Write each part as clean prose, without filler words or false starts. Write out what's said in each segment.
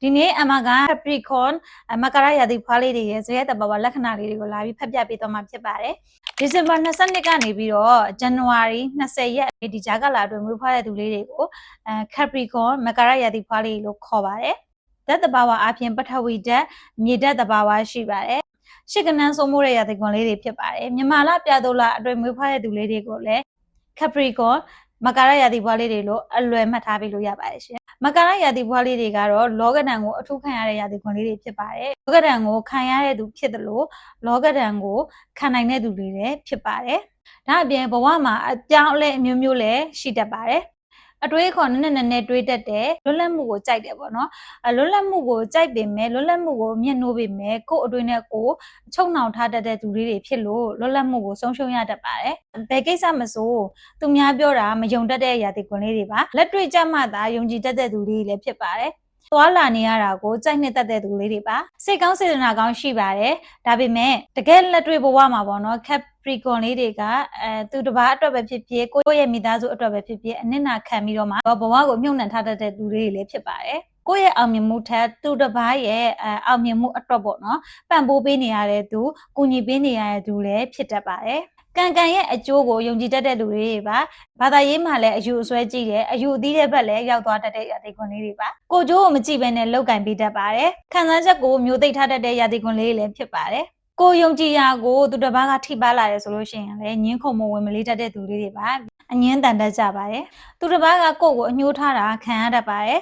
ဒီနေ့အမက Capricorn မကရရာသီဖွားလေးတွေရဲ့ဇယက်တဘာဝလက္ခဏာလေးတွေကိုလာပြီးဖတ်ပြပေးသွားမှာဖြစ်ပါတယ်။ ဒီဇင်ဘာ22ကနေပြီးတော့ဇန်နဝါရီ20ရက်ဒီကြားကာလအတွင်းမွေးဖွားတဲ့သူလေးတွေကိုCapricorn မကရရာသီဖွားလေးလို့ခေါ်ပါတယ်။ဓာတ်တဘာဝအပြင်ပထဝီဓာတ်မြေဓာတ်တဘာဝရှိပါတယ်။ရှစ်ကနန်းစိုးမိုးတဲ့ရာသီကွန်လေးတွေဖြစ်ပါတယ်။မြန်မာလပြာသို့လအတွင်းမွေးဖွားတဲ့သူလေးတွေကိုလည်း Capricorn မကရရာသီဖွားလေးတွေလို့အလွယ်မှတ်ထားပြီးလို့ရပါတယ်ရှင်။မကရရာသီဖွားလေးတွေကတော့လောကဓာတ်ကိုအထူးခံရတဲ့ရာသီကွန်လေးတွေဖြစ်ပါတယ်။လောကဓာတ်ကိုခံရတဲ့သူဖြစ်တယ်လို့လောကဓာတ်ကိုခံနိုင်တဲ့သူတွေလည်းဖြစ်ပါတယ်။ဒါအပြင်ဘဝမှာအပြောင်းအလဲအမျိုးမျိုးလည်းရှိတတ်ပါတယ်။အတွေးခေါ်နည်းနည်းတွေးတတ်တယ်လွတ်လပ်မှုကိုကြိုက်တယ်ပေါ့နော်လွတ်လပ်မှုကိုကြိုက်ပေမဲ့လွတ်လပ်မှုကိုမျက်နှိုးပေမဲ့ကိုယ့်အတွင်းနဲ့ကိုချုပ်နှောင်ထားတတ်တဲ့သူလေးတွေဖြစ်လို့လွတ်လပ်မှုကိုဆုံးရှုံးရတတ်ပါတယ်ဘယ်ကိစ္စမဆိုသူများပြောတာမယုံတတ်တဲ့ရာသီကွန်လေးတွေပါလက်တွေ့ကြမှသာယုံကြည်တတ်တဲ့သူလေးတွေလည်းဖြစ်ပါတယ်သွားလာနေရတာကိုကြိုက်နှစ်တတ်တဲ့သူလေးတွေပါစိတ်ကောင်းစေတနာကောင်းရှိပါတယ်ဒါပေမဲ့တကယ်လက်တွေ့ဘဝမှာပေါ့နော် Capricorn လေးတွေကသူတစ်ပါးအတွက်ပဲဖြစ်ဖြစ်ကိုယ့်ရဲ့မိသားစုအတွက်ပဲဖြစ်ဖြစ်အနစ်နာခံပြီးတော့မှဘဝကိုမြုပ်နှံထားတတ်တဲ့သူလေးတွေလည်းဖြစ်ပါတယ်ကိုယ့်ရဲ့အောင်မြင်မှုထက်သူတစ်ပါးရဲ့အောင်မြင်မှုအတွက်ပေါ့နော်ပံ့ပိုးပေးနေရတဲ့သူကူညီပေးနေရတဲ့သူလည်းဖြစ်တတ်ပါတယ်ကံရဲ့အကျိုးကိုယုံကြည်တတ်တဲ့လူတွေပါဘာသာရေးမှာလည်းအယူအဆွဲကြည့်တယ်အယူအသီးတဲ့ဘက်လည်းရောက်သွားတတ်တဲ့ရာသီကွန်လေးတွေပါကိုကျိုးကိုမကြည့်ဘဲနဲ့လောက်ကင်ပေးတတ်ပါတယ်ခံစားချက်ကိုမျိုးသိပ်ထားတတ်တဲ့ရာသီကွန်လေးတွေလည်းဖြစ်ပါတယ်ကိုယုံကြည်ရာကိုသူတစ်ပါးကထိပါလာတယ်ဆိုလို့ရှိရင်လည်းညင်းခုန်မဝင်မလေးတတ်တဲ့သူလေးတွေပါအငင်းတန်တတ်ကြပါတယ်သူတစ်ပါးကကိုယ့်ကိုအညှိုးထားတာခံရတတ်ပါတယ်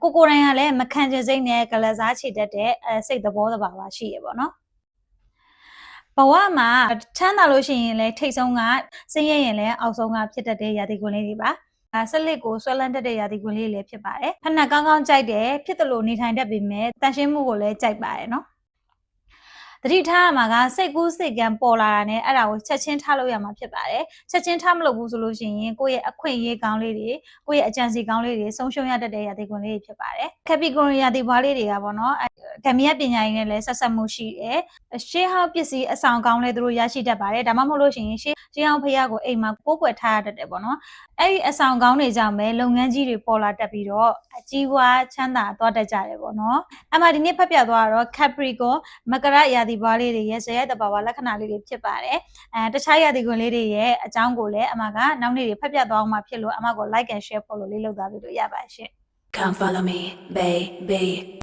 ကိုယ်တိုင်ကလည်းမခံချင်စိတ်နဲ့ကလစားချေတတ်တဲ့စိတ်သဘောတဘာဝရှိရပေါ့နော်ဘဝမှာချမ်းသာလို့ရှိရင်လည်းထိတ်ဆုံးကဆင်းရဲရင်လည်းအောက်ဆုံးကဖြစ်တတ်တဲ့ရာသီကွန်လေးတွေပါဆက်လက်ကိုဆွဲလန်းတတ်တဲ့ရာသီကွန်လေးလည်းဖြစ်ပါတယ်ဖဏကောင်းကောင်းကြိုက်တယ်ဖြစ်တယ်လို့နေထိုင်တတ်ပေမဲ့တန်ရှင်းမှုကိုလည်းကြိုက်ပါတယ်နော်တတိထားမှာကစိတ်ကူးစိတ်ကံပေါ်လာတာနဲ့အဲ့ဒါကိုချက်ချင်းထားလို့ရမှာဖြစ်ပါတယ်ချက်ချင်းထားမလို့ဘူးဆိုလို့ရှိရင်ကိုယ့်ရဲ့အခွင့်အရေးကောင်းလေးတွေကိုယ့်ရဲ့အကြံစီကောင်းလေးတွေဆုံးရှုံးရတတ်တဲ့ရာသီကွန်လေးတွေဖြစ်ပါတယ်Capricornရာသီဘွားလေးတွေကပေါ့နော်ဂမီးပညာရေးနဲ့လည်းဆက်ဆက်မှုရှိတယ်ရှေးဟောင်းပစ္စည်းအဆောင်ကောင်းလေးတို့ရရှိတတ်ပါတယ်ဒါမှမဟုတ်လို့ရှိရင်ရှေးဟောင်းဖျားကိုအိမ်မှာကိုးကွယ်ထားရတတ်တယ်ပေါ့နော်အဲ့ဒီအဆောင်ကောင်းတွေကြောင့်ပဲလုပ်ငန်းကြီးတွေပေါ်လာတတ်ပြီးတော့အကြီးပွားချမ်းသာသွားတတ်ကြတယ်ပေါ့နော်အမှဒီနေ့ဖတ်ပြသွားတော့ Capricorn မကရရာသီဘွားလေးတွေရဲ့ဇယက်တဘာဝလက္ခဏာလေးတွေဖြစ်ပါတယ်တခြားရာသီကွန်လေးတွေရဲ့အကြောင်းကိုလည်းအမကနောက်နေ့တွေဖတ်ပြသွားအောင်မှာဖြစ်လို့အမကို like and share follow လေးလုပ်သွားပြီးလို့ရပါရှင့် Come follow me, baby.